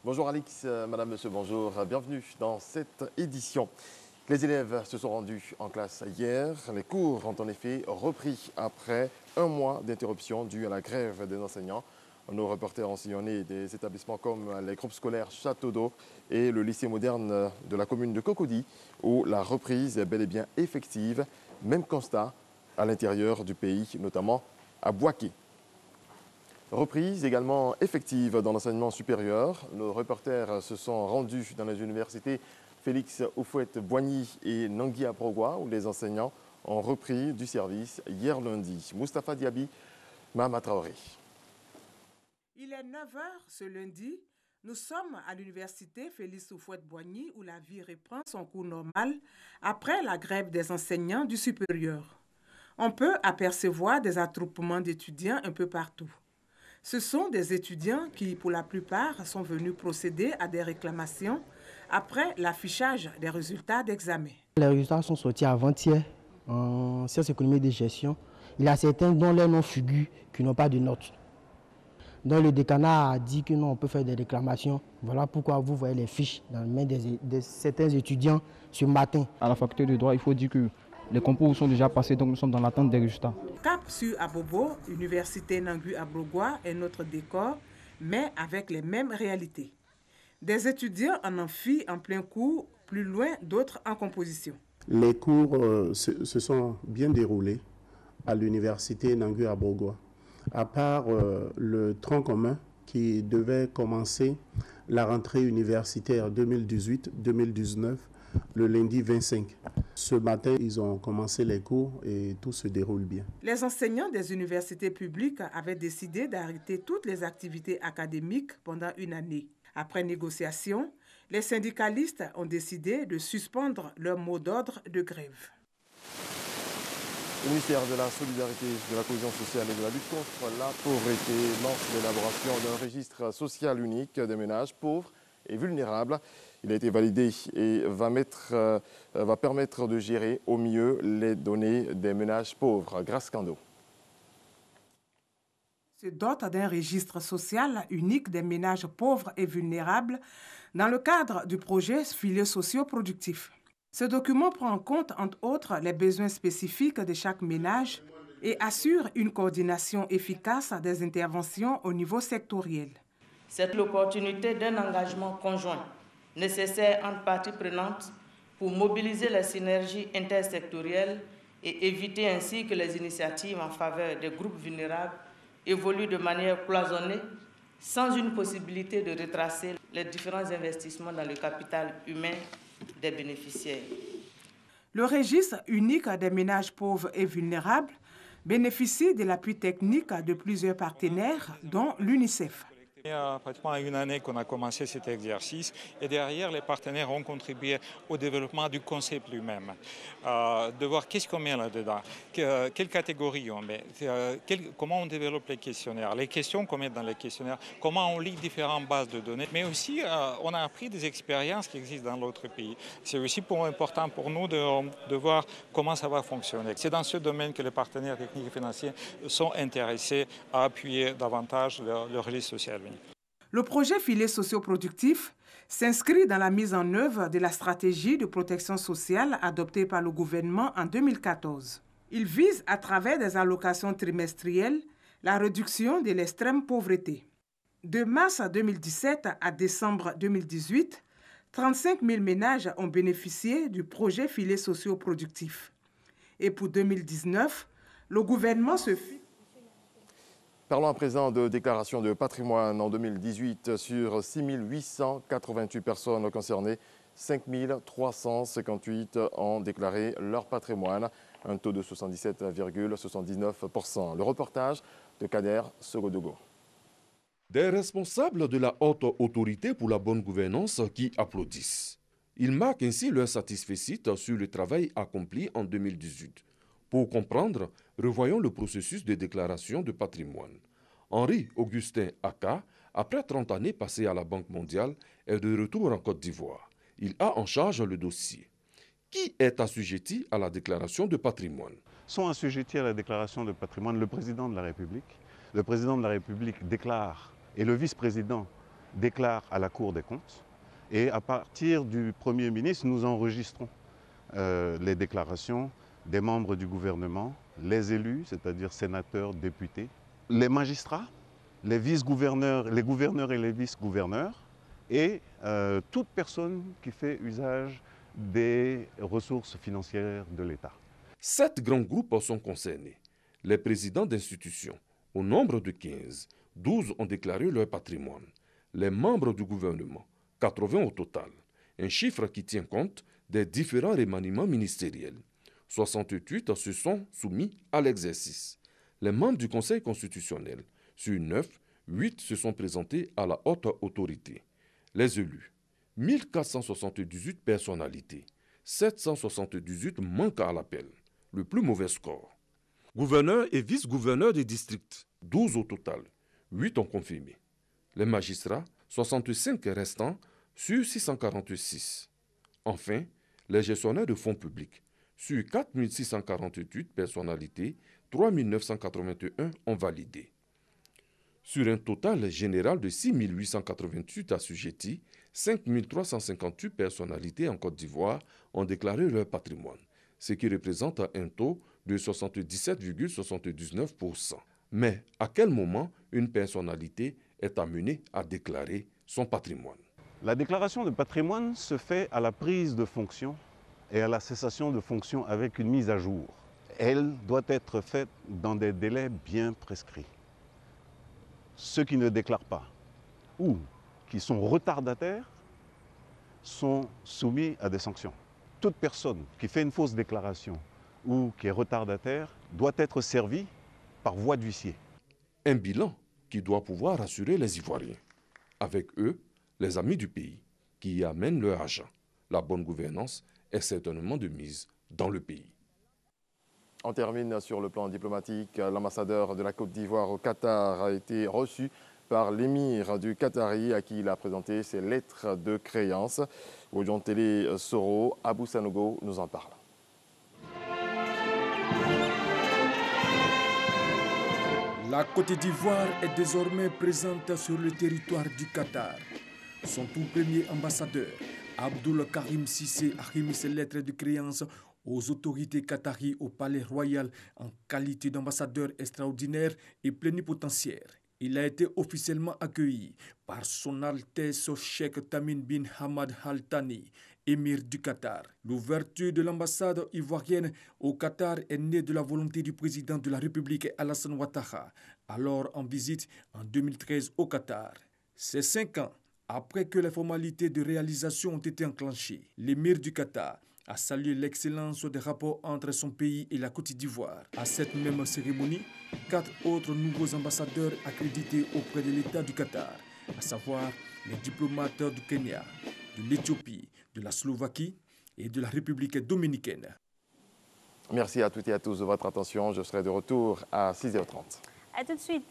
Bonjour Alix, madame, monsieur, bonjour. Bienvenue dans cette édition. Les élèves se sont rendus en classe hier. Les cours ont en effet repris après un mois d'interruption due à la grève des enseignants. Nos reporters ont sillonné des établissements comme les groupes scolaires Château d'Eau et le lycée moderne de la commune de Cocody, où la reprise est bel et bien effective. Même constat à l'intérieur du pays, notamment à Boaké. Reprise également effective dans l'enseignement supérieur. Nos reporters se sont rendus dans les universités Félix Houphouët-Boigny et Nangui-Abrogwa, où les enseignants ont repris du service hier lundi. Moustapha Diaby, Mahama Traoré. Il est 9h ce lundi. Nous sommes à l'université Félix Houphouët-Boigny où la vie reprend son cours normal après la grève des enseignants du supérieur. On peut apercevoir des attroupements d'étudiants un peu partout. Ce sont des étudiants qui, pour la plupart, sont venus procéder à des réclamations après l'affichage des résultats d'examen. Les résultats sont sortis avant-hier en sciences économiques de gestion. Il y a certains dont les noms figurent qui n'ont pas de notes. Donc le décanat a dit que non, on peut faire des réclamations. Voilà pourquoi vous voyez les fiches dans les mains de certains étudiants ce matin. À la faculté de droit, il faut dire que les concours sont déjà passés, donc nous sommes dans l'attente des résultats. Cap sur Abobo, université Nangui-Abrogwa est notre décor, mais avec les mêmes réalités. Des étudiants en amphi en plein cours, plus loin d'autres en composition. Les cours se sont bien déroulés à l'université Nangui-Abrogwa. À part le tronc commun qui devait commencer la rentrée universitaire 2018-2019 le lundi 25. Ce matin, ils ont commencé les cours et tout se déroule bien. Les enseignants des universités publiques avaient décidé d'arrêter toutes les activités académiques pendant une année. Après négociation, les syndicalistes ont décidé de suspendre leur mot d'ordre de grève. Le ministère de la Solidarité, de la Cohésion sociale et de la lutte contre la pauvreté lance l'élaboration d'un registre social unique des ménages pauvres et vulnérables. Il a été validé et va permettre de gérer au mieux les données des ménages pauvres. Grâce Kando. Se dote d'un registre social unique des ménages pauvres et vulnérables dans le cadre du projet Filets sociaux productifs. Ce document prend en compte, entre autres, les besoins spécifiques de chaque ménage et assure une coordination efficace des interventions au niveau sectoriel. C'est l'opportunité d'un engagement conjoint nécessaire entre parties prenantes pour mobiliser les synergies intersectorielles et éviter ainsi que les initiatives en faveur des groupes vulnérables évoluent de manière cloisonnée sans une possibilité de retracer les différents investissements dans le capital humain des bénéficiaires. Le registre unique des ménages pauvres et vulnérables bénéficie de l'appui technique de plusieurs partenaires, dont l'UNICEF. Il y a pratiquement une année qu'on a commencé cet exercice et derrière, les partenaires ont contribué au développement du concept lui-même, de voir qu'est-ce qu'on met là-dedans, quelles catégories on met, comment on développe les questionnaires, les questions qu'on met dans les questionnaires, comment on lit différentes bases de données, mais aussi on a appris des expériences qui existent dans d'autres pays. C'est aussi important pour nous de voir comment ça va fonctionner. C'est dans ce domaine que les partenaires techniques et financiers sont intéressés à appuyer davantage le registre social unique. Le projet Filets socioproductifs s'inscrit dans la mise en œuvre de la stratégie de protection sociale adoptée par le gouvernement en 2014. Il vise, à travers des allocations trimestrielles, la réduction de l'extrême pauvreté. De mars 2017 à décembre 2018, 35 000 ménages ont bénéficié du projet Filets socioproductifs. Et pour 2019, le gouvernement se fit. Parlons à présent de déclaration de patrimoine en 2018. Sur 6 888 personnes concernées, 5 358 ont déclaré leur patrimoine, un taux de 77,79%. Le reportage de Kader Segodogo. Des responsables de la haute autorité pour la bonne gouvernance qui applaudissent. Ils marquent ainsi leur satisfecit sur le travail accompli en 2018. Pour comprendre, revoyons le processus de déclaration de patrimoine. Henri-Augustin Aka, après 30 années passées à la Banque mondiale, est de retour en Côte d'Ivoire. Il a en charge le dossier. Qui est assujetti à la déclaration de patrimoine? Sont assujettis à la déclaration de patrimoine le président de la République. Le président de la République déclare, et le vice-président déclare à la Cour des comptes. Et à partir du Premier ministre, nous enregistrons les déclarations des membres du gouvernement, les élus, c'est-à-dire sénateurs, députés, les magistrats, les vice-gouverneurs, les gouverneurs et les vice-gouverneurs, et toute personne qui fait usage des ressources financières de l'État. 7 grands groupes sont concernés. Les présidents d'institutions, au nombre de 15, 12 ont déclaré leur patrimoine. Les membres du gouvernement, 80 au total, un chiffre qui tient compte des différents remaniements ministériels. 68 se sont soumis à l'exercice. Les membres du Conseil constitutionnel, sur 9, 8 se sont présentés à la haute autorité. Les élus, 1478 personnalités, 778 manquent à l'appel, le plus mauvais score. Gouverneurs et vice-gouverneurs des districts, 12 au total, 8 ont confirmé. Les magistrats, 65 restants sur 646. Enfin, les gestionnaires de fonds publics, sur 4648 personnalités, 3981 ont validé. Sur un total général de 6888 assujettis, 5358 personnalités en Côte d'Ivoire ont déclaré leur patrimoine, ce qui représente un taux de 77,79%. Mais à quel moment une personnalité est amenée à déclarer son patrimoine? La déclaration de patrimoine se fait à la prise de fonction et à la cessation de fonction avec une mise à jour. Elle doit être faite dans des délais bien prescrits. Ceux qui ne déclarent pas ou qui sont retardataires sont soumis à des sanctions. Toute personne qui fait une fausse déclaration ou qui est retardataire doit être servie par voie d'huissier. Un bilan qui doit pouvoir rassurer les Ivoiriens. Avec eux, les amis du pays qui y amènent leur argent. La bonne gouvernance est certainement de mise dans le pays. On termine sur le plan diplomatique. L'ambassadeur de la Côte d'Ivoire au Qatar a été reçu par l'émir du Qatari à qui il a présenté ses lettres de créance. Audion Télé Soro, Abou Sanogo nous en parle. La Côte d'Ivoire est désormais présente sur le territoire du Qatar. Son tout premier ambassadeur, Abdoul Karim Cissé, a remis ses lettres de créance aux autorités qataries au Palais Royal en qualité d'ambassadeur extraordinaire et plénipotentiaire. Il a été officiellement accueilli par son Altesse Cheikh Tamim bin Hamad Al Thani, émir du Qatar. L'ouverture de l'ambassade ivoirienne au Qatar est née de la volonté du président de la République Alassane Ouattara, alors en visite en 2013 au Qatar. C'est 5 ans après que les formalités de réalisation ont été enclenchées. L'émir du Qatar a salué l'excellence des rapports entre son pays et la Côte d'Ivoire. À cette même cérémonie, 4 autres nouveaux ambassadeurs accrédités auprès de l'État du Qatar, à savoir les diplomates du Kenya, de l'Éthiopie, de la Slovaquie et de la République dominicaine. Merci à toutes et à tous de votre attention. Je serai de retour à 6h30. À tout de suite.